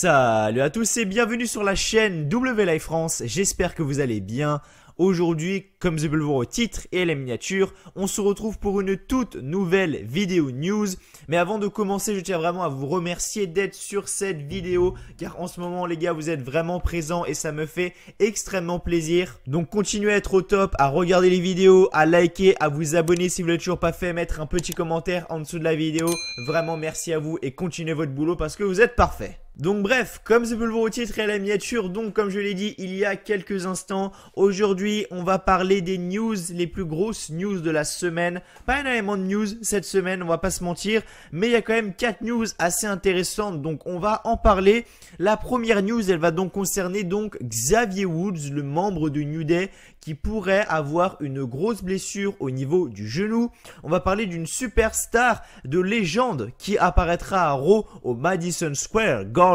Salut à tous et bienvenue sur la chaîne W Life France, j'espère que vous allez bien. Aujourd'hui, comme vous pouvez le voir au titre et à la miniature, on se retrouve pour une toute nouvelle vidéo news. Mais avant de commencer, je tiens vraiment à vous remercier d'être sur cette vidéo, car en ce moment les gars, vous êtes vraiment présents et ça me fait extrêmement plaisir. Donc continuez à être au top, à regarder les vidéos, à liker, à vous abonner si vous ne l'avez toujours pas fait, mettre un petit commentaire en dessous de la vidéo. Vraiment merci à vous et continuez votre boulot parce que vous êtes parfaits. Donc bref, comme vous pouvez le voir au titre et à la miniature, donc comme je l'ai dit il y a quelques instants, aujourd'hui on va parler des news, les plus grosses news de la semaine. Pas énormément de news cette semaine, on va pas se mentir, mais il y a quand même 4 news assez intéressantes, donc on va en parler. La première news, elle va donc concerner donc Xavier Woods, le membre du New Day, qui pourrait avoir une grosse blessure au niveau du genou. On va parler d'une superstar de légende qui apparaîtra à Raw au Madison Square Garden.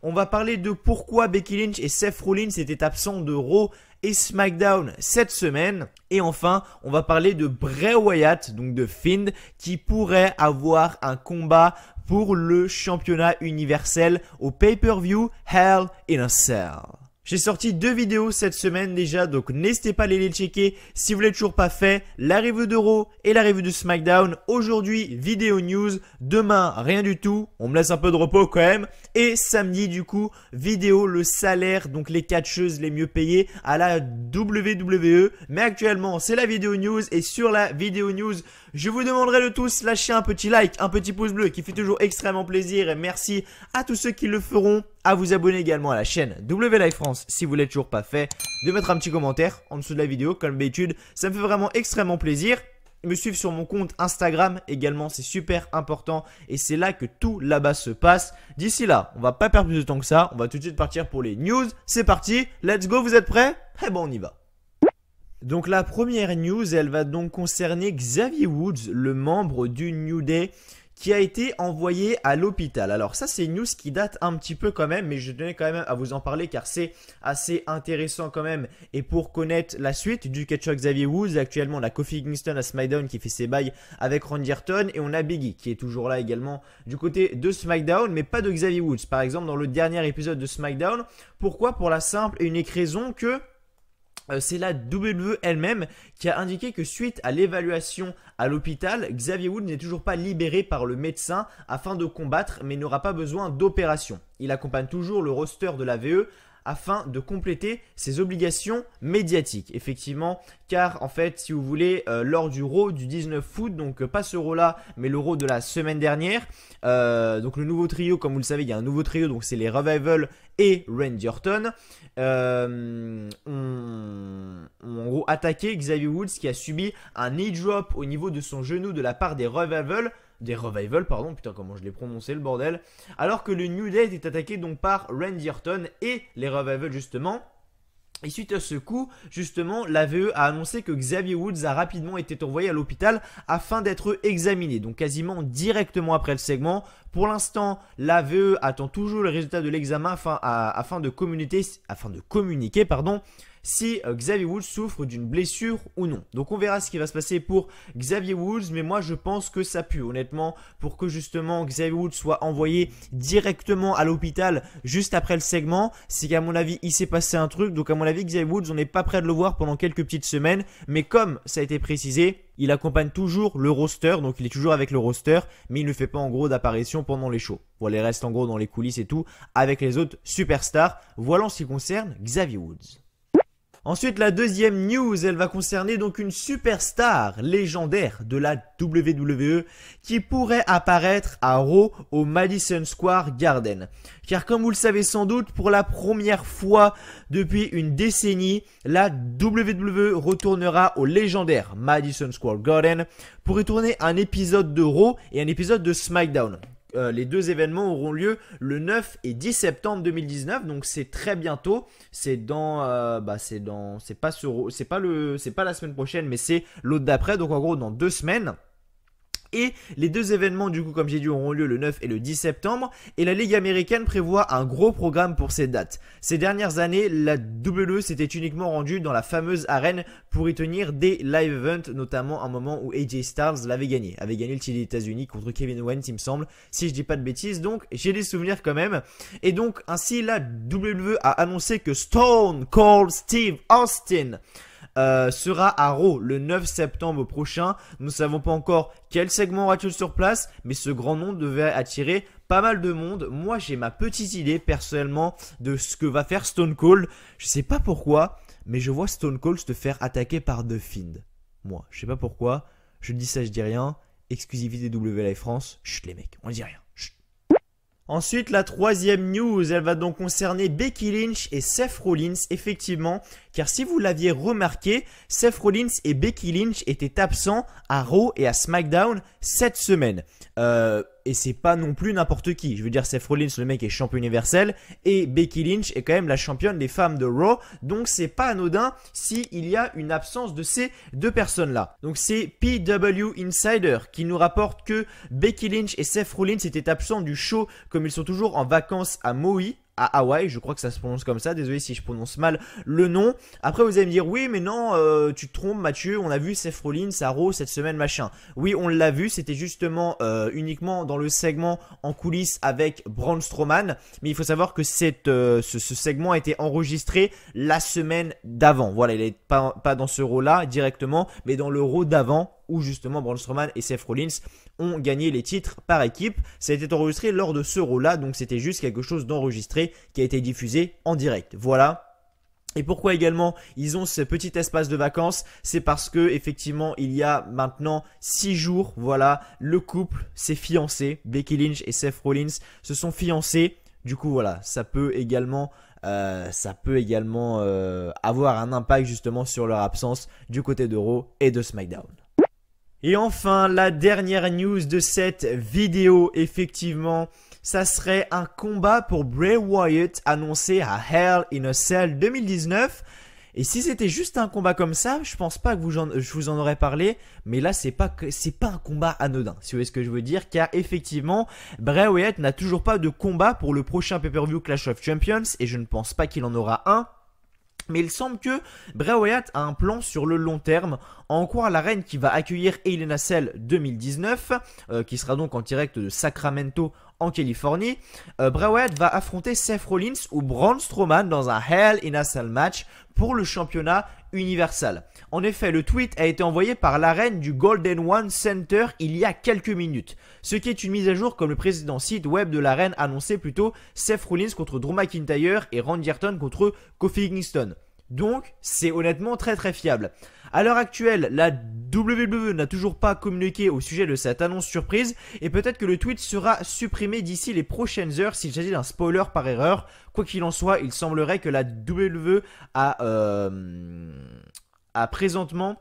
On va parler de pourquoi Becky Lynch et Seth Rollins étaient absents de Raw et SmackDown cette semaine. Et enfin, on va parler de Bray Wyatt, donc de Fiend, qui pourrait avoir un combat pour le championnat universel au pay-per-view Hell in a Cell. J'ai sorti 2 vidéos cette semaine déjà, donc n'hésitez pas à aller les checker si vous ne l'avez toujours pas fait. La review de Raw et la review de SmackDown. Aujourd'hui, vidéo news. Demain, rien du tout. On me laisse un peu de repos quand même. Et samedi, du coup, vidéo le salaire, donc les catcheuses les mieux payées à la WWE. Mais actuellement, c'est la vidéo news. Et sur la vidéo news, je vous demanderai de tous lâcher un petit like, un petit pouce bleu qui fait toujours extrêmement plaisir. Et merci à tous ceux qui le feront. À vous abonner également à la chaîne W Life France si vous ne l'avez toujours pas fait, de mettre un petit commentaire en dessous de la vidéo comme d'habitude, ça me fait vraiment extrêmement plaisir. Me suivre sur mon compte Instagram également, c'est super important et c'est là que tout là-bas se passe. D'ici là, on va pas perdre plus de temps que ça, on va tout de suite partir pour les news. C'est parti, let's go, vous êtes prêts? Eh bon, on y va. Donc la première news, elle va donc concerner Xavier Woods, le membre du New Day, qui a été envoyé à l'hôpital. Alors ça c'est une news qui date un petit peu quand même, mais je tenais quand même à vous en parler car c'est assez intéressant quand même. Et pour connaître la suite du catcheur Xavier Woods, actuellement on a Kofi Kingston à SmackDown qui fait ses bails avec Randy Orton et on a Big E qui est toujours là également du côté de SmackDown, mais pas de Xavier Woods. Par exemple dans le dernier épisode de SmackDown, pourquoi? Pour la simple et unique raison que c'est la WWE elle-même qui a indiqué que suite à l'évaluation à l'hôpital, Xavier Woods n'est toujours pas libéré par le médecin afin de combattre mais n'aura pas besoin d'opération. Il accompagne toujours le roster de la VE afin de compléter ses obligations médiatiques. Effectivement, car en fait, si vous voulez, lors du Raw du 19 août, donc pas ce Raw-là, mais le Raw de la semaine dernière, donc le nouveau trio, comme vous le savez, il y a un nouveau trio, donc c'est les Revival et Randy Orton, ont attaqué Xavier Woods qui a subi un knee drop au niveau de son genou de la part des Revival, pardon, putain comment je l'ai prononcé le bordel, alors que le New Day était attaqué donc par Randy Orton et les Revival justement. Et suite à ce coup, justement, la VE a annoncé que Xavier Woods a rapidement été envoyé à l'hôpital afin d'être examiné, donc quasiment directement après le segment. Pour l'instant, la VE attend toujours le résultat de l'examen afin de communiquer, si Xavier Woods souffre d'une blessure ou non. Donc on verra ce qui va se passer pour Xavier Woods, mais moi je pense que ça pue honnêtement pour que justement Xavier Woods soit envoyé directement à l'hôpital juste après le segment. C'est qu'à mon avis il s'est passé un truc, donc à mon avis Xavier Woods on n'est pas prêt de le voir pendant quelques petites semaines, mais comme ça a été précisé, il accompagne toujours le roster, donc il est toujours avec le roster, mais il ne fait pas en gros d'apparition pendant les shows. Voilà, il reste en gros dans les coulisses et tout avec les autres superstars. Voilà en ce qui concerne Xavier Woods. Ensuite, la deuxième news, elle va concerner donc une superstar légendaire de la WWE qui pourrait apparaître à Raw au Madison Square Garden. Car comme vous le savez sans doute, pour la première fois depuis une décennie, la WWE retournera au légendaire Madison Square Garden pour y tourner un épisode de Raw et un épisode de SmackDown. Les deux événements auront lieu le 9 et 10 septembre 2019, donc c'est très bientôt. C'est dans, c'est pas la semaine prochaine, mais c'est l'autre d'après, donc en gros dans 2 semaines. Et les deux événements du coup comme j'ai dit auront lieu le 9 et le 10 septembre et la Ligue américaine prévoit un gros programme pour ces dates. Ces dernières années, la WWE s'était uniquement rendue dans la fameuse arène pour y tenir des live events, notamment un moment où AJ Styles avait gagné le titre des États-Unis contre Kevin Owens il me semble, si je dis pas de bêtises, donc j'ai des souvenirs quand même. Et donc ainsi la WWE a annoncé que Stone Cold Steve Austin sera à Raw le 9 septembre prochain. Nous ne savons pas encore quel segment aura-t-il sur place, mais ce grand nom devait attirer pas mal de monde. Moi, j'ai ma petite idée personnellement de ce que va faire Stone Cold. Je sais pas pourquoi, mais je vois Stone Cold se faire attaquer par The Fiend. Moi, je sais pas pourquoi. Je dis ça, je dis rien. Exclusivité WLA France. Chut les mecs, on dit rien. Chut. Ensuite, la troisième news, elle va donc concerner Becky Lynch et Seth Rollins, effectivement, car si vous l'aviez remarqué, Seth Rollins et Becky Lynch étaient absents à Raw et à SmackDown cette semaine. Et c'est pas non plus n'importe qui. Je veux dire, Seth Rollins, le mec est champion universel, et Becky Lynch est quand même la championne des femmes de Raw, donc c'est pas anodin s'il y a une absence de ces deux personnes-là. Donc c'est PW Insider qui nous rapporte que Becky Lynch et Seth Rollins étaient absents du show comme ils sont toujours en vacances à Maui, à Hawaï, je crois que ça se prononce comme ça, désolé si je prononce mal le nom. Après vous allez me dire, oui mais non, tu te trompes Mathieu, on a vu Seth Rollins à Raw cette semaine machin. Oui on l'a vu, c'était justement uniquement dans le segment en coulisses avec Braun Strowman. Mais il faut savoir que ce segment a été enregistré la semaine d'avant. Voilà, il n'est pas dans ce Raw là directement, mais dans le Raw d'avant, où justement Braun Strowman et Seth Rollins ont gagné les titres par équipe. Ça a été enregistré lors de ce Raw-là, donc c'était juste quelque chose d'enregistré qui a été diffusé en direct. Voilà. Et pourquoi également ils ont ce petit espace de vacances? C'est parce que effectivement il y a maintenant 6 avoir, voilà, le couple s'est fiancé. Becky Lynch et Seth Rollins se sont fiancés. Du coup voilà, ça peut également avoir un impact justement sur leur absence du côté de Raw et de SmackDown. Et enfin, la dernière news de cette vidéo, effectivement, ça serait un combat pour Bray Wyatt annoncé à Hell in a Cell 2019. Et si c'était juste un combat comme ça, je pense pas que je vous en aurais parlé, mais là c'est pas un combat anodin, si vous voyez ce que je veux dire, car effectivement, Bray Wyatt n'a toujours pas de combat pour le prochain pay-per-view Clash of Champions, et je ne pense pas qu'il en aura un. Mais il semble que Bray Wyatt a un plan sur le long terme, en croire l'arène qui va accueillir Hell in a Cell 2019, qui sera donc en direct de Sacramento en Californie. Bray Wyatt va affronter Seth Rollins ou Braun Strowman dans un Hell in a Cell match pour le championnat universal. En effet, le tweet a été envoyé par l'arène du Golden One Center il y a quelques minutes, ce qui est une mise à jour comme le précédent site web de l'arène annonçait plutôt Seth Rollins contre Drew McIntyre et Randy Orton contre Kofi Kingston. Donc, c'est honnêtement très très fiable. À l'heure actuelle, la WWE n'a toujours pas communiqué au sujet de cette annonce surprise et peut-être que le tweet sera supprimé d'ici les prochaines heures s'il s'agit d'un spoiler par erreur. Quoi qu'il en soit, il semblerait que la WWE a présentement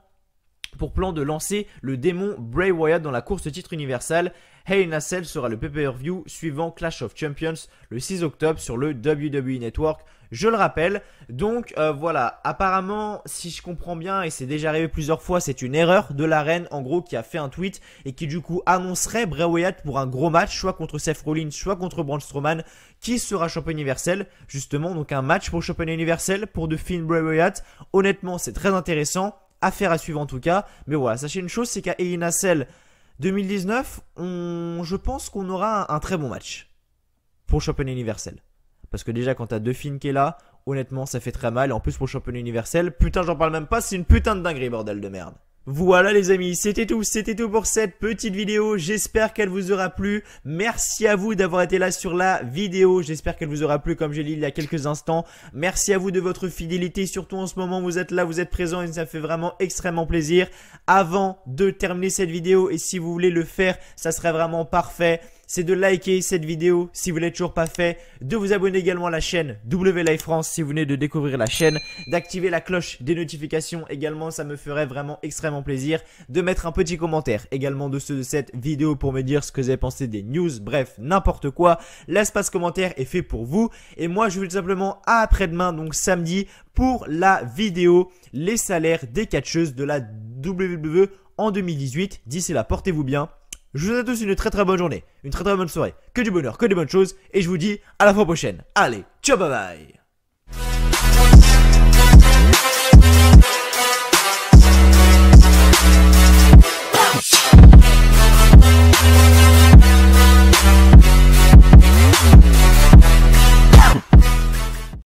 pour plan de lancer le démon Bray Wyatt dans la course titre universal. Hell in a Cell sera le pay-per-view suivant Clash of Champions le 6 octobre sur le WWE Network, je le rappelle. Donc voilà, apparemment si je comprends bien, et c'est déjà arrivé plusieurs fois, c'est une erreur de l'arène en gros qui a fait un tweet et qui du coup annoncerait Bray Wyatt pour un gros match, soit contre Seth Rollins, soit contre Braun Strowman, qui sera champion universel. Justement, donc un match pour le championnat universel pour The Fiend Bray Wyatt. Honnêtement, c'est très intéressant. Affaire à suivre en tout cas. Mais voilà, sachez une chose, c'est qu'à Hell in a Cell 2019, je pense qu'on aura un très bon match pour le championnat universel. Parce que déjà, quand t'as The Fiend qui est là, honnêtement, ça fait très mal. Et en plus, pour le championnat universel, putain, j'en parle même pas, c'est une putain de dinguerie, bordel de merde. Voilà les amis, c'était tout pour cette petite vidéo, j'espère qu'elle vous aura plu, merci à vous d'avoir été là sur la vidéo, j'espère qu'elle vous aura plu comme j'ai dit il y a quelques instants, merci à vous de votre fidélité, surtout en ce moment vous êtes là, vous êtes présents et ça fait vraiment extrêmement plaisir. Avant de terminer cette vidéo et si vous voulez le faire, ça serait vraiment parfait, c'est de liker cette vidéo si vous ne l'avez toujours pas fait, de vous abonner également à la chaîne WLive France si vous venez de découvrir la chaîne, d'activer la cloche des notifications également, ça me ferait vraiment extrêmement plaisir, de mettre un petit commentaire également de ceux de cette vidéo pour me dire ce que vous avez pensé des news, bref, n'importe quoi, l'espace commentaire est fait pour vous et moi je vous dis tout simplement à après-demain, donc samedi, pour la vidéo les salaires des catcheuses de la WWE en 2018. D'ici là, portez-vous bien Je vous souhaite à tous une très bonne journée, une très bonne soirée, que du bonheur, que des bonnes choses, et je vous dis à la fois prochaine. Allez, ciao, bye bye.